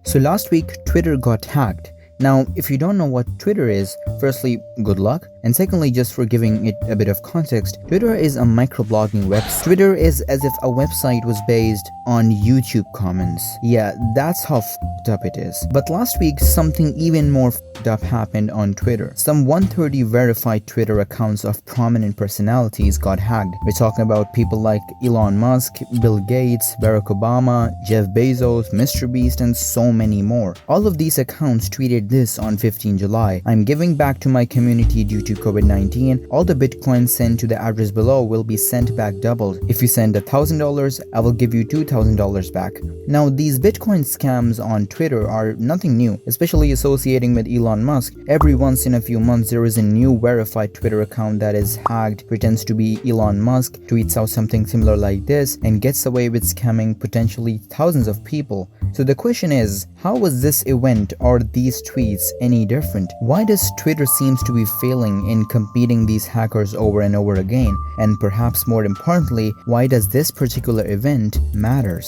So last week, Twitter got hacked. Now, if you don't know what Twitter is, firstly, good luck. And secondly, just for giving it a bit of context, Twitter is a microblogging website. Twitter is as if a website was based on YouTube comments. Yeah, that's how f***ed up it is. But last week, something even more f***ed up happened on Twitter. Some 130 verified Twitter accounts of prominent personalities got hacked. We're talking about people like Elon Musk, Bill Gates, Barack Obama, Jeff Bezos, Mr. Beast, and so many more. All of these accounts tweeted this on 15 July. I'm giving back to my community due to COVID-19. All the bitcoins sent to the address below will be sent back doubled. If you send $1,000, I will give you $2,000 back. Now, these bitcoin scams on Twitter are nothing new, especially associating with Elon Musk. Every once in a few months, there is a new verified Twitter account that is hacked, pretends to be Elon Musk, tweets out something similar like this, and gets away with scamming potentially thousands of people. So the question is, how was this event or these tweets any different? Why does Twitter seems to be failing in competing these hackers over and over again? And perhaps more importantly, why does this particular event matters?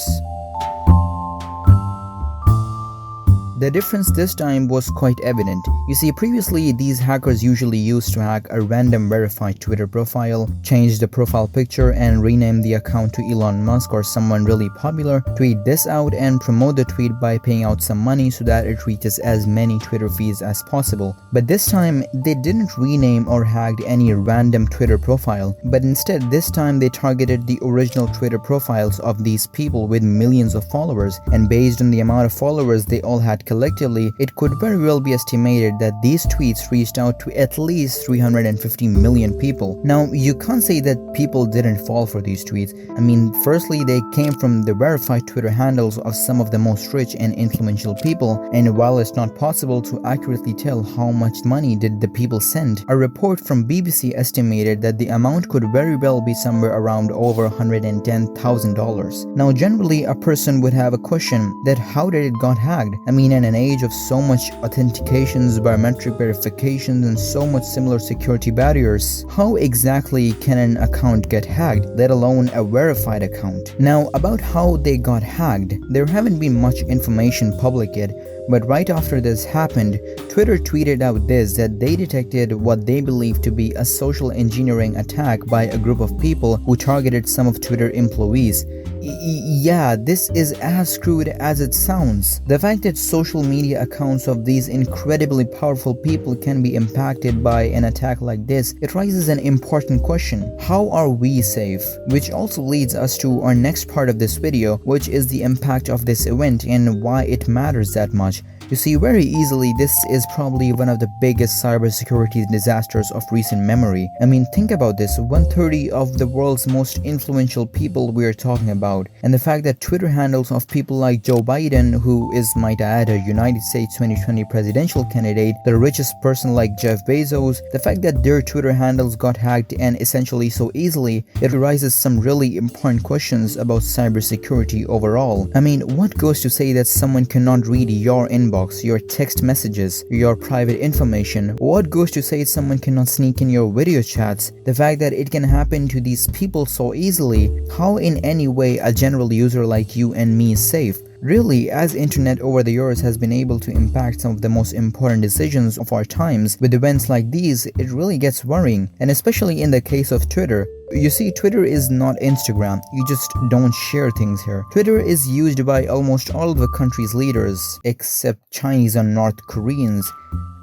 The difference this time was quite evident. You see, previously these hackers usually used to hack a random verified Twitter profile, change the profile picture and rename the account to Elon Musk or someone really popular, tweet this out and promote the tweet by paying out some money so that it reaches as many Twitter feeds as possible. But this time, they didn't rename or hacked any random Twitter profile, but instead this time they targeted the original Twitter profiles of these people with millions of followers, and based on the amount of followers they all had collectively, it could very well be estimated that these tweets reached out to at least 350 million people. Now, you can't say that people didn't fall for these tweets. I mean, firstly, they came from the verified Twitter handles of some of the most rich and influential people, and while it's not possible to accurately tell how much money did the people send, a report from BBC estimated that the amount could very well be somewhere around over $110,000. Now, generally, a person would have a question that how did it got hacked? I mean, in an age of so much authentications, biometric verifications, and so much similar security barriers, how exactly can an account get hacked, let alone a verified account? Now, about how they got hacked, there haven't been much information public yet, but right after this happened, Twitter tweeted out this that they detected what they believe to be a social engineering attack by a group of people who targeted some of Twitter employees. Yeah, this is as screwed as it sounds. The fact that social media accounts of these incredibly powerful people can be impacted by an attack like this, it raises an important question. How are we safe? Which also leads us to our next part of this video, which is the impact of this event and why it matters that much. You see, very easily, this is probably one of the biggest cybersecurity disasters of recent memory. I mean, think about this, 130 of the world's most influential people we are talking about, and the fact that Twitter handles of people like Joe Biden, who is, might I add, a United States 2020 presidential candidate, the richest person like Jeff Bezos, the fact that their Twitter handles got hacked and essentially so easily, it raises some really important questions about cybersecurity overall. I mean, what goes to say that someone cannot read your inbox, your text messages, your private information? What goes to say someone cannot sneak in your video chats? The fact that it can happen to these people so easily, how in any way a general user like you and me is safe? Really, as internet over the years has been able to impact some of the most important decisions of our times, with events like these, it really gets worrying, and especially in the case of Twitter. You see, Twitter is not Instagram, you just don't share things here. Twitter is used by almost all of the country's leaders, except Chinese and North Koreans.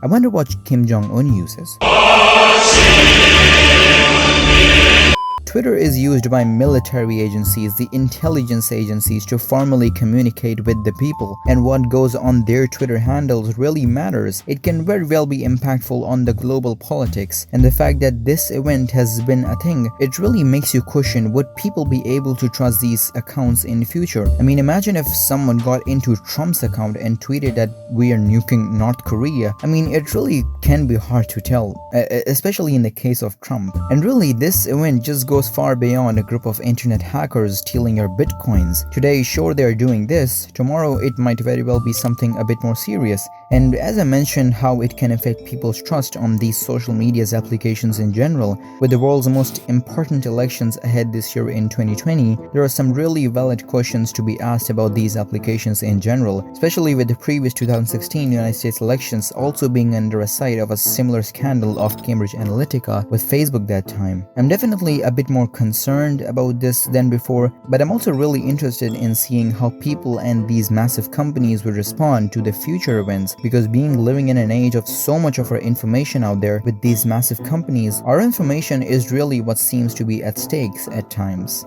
I wonder what Kim Jong-un uses. Twitter is used by military agencies, the intelligence agencies, to formally communicate with the people, and what goes on their Twitter handles really matters. It can very well be impactful on the global politics, and the fact that this event has been a thing, it really makes you question, would people be able to trust these accounts in the future? I mean, imagine if someone got into Trump's account and tweeted that we are nuking North Korea. I mean, it really can be hard to tell, especially in the case of Trump. And really, this event just goes goes far beyond a group of internet hackers stealing your bitcoins. Today, sure, they are doing this. Tomorrow, it might very well be something a bit more serious. And as I mentioned, how it can affect people's trust on these social media's applications in general, with the world's most important elections ahead this year in 2020, there are some really valid questions to be asked about these applications in general, especially with the previous 2016 United States elections also being under a sight of a similar scandal of Cambridge Analytica with Facebook that time. I'm definitely a bit more concerned about this than before, but I'm also really interested in seeing how people and these massive companies will respond to the future events, because living in an age of so much of our information out there with these massive companies, our information is really what seems to be at stakes at times.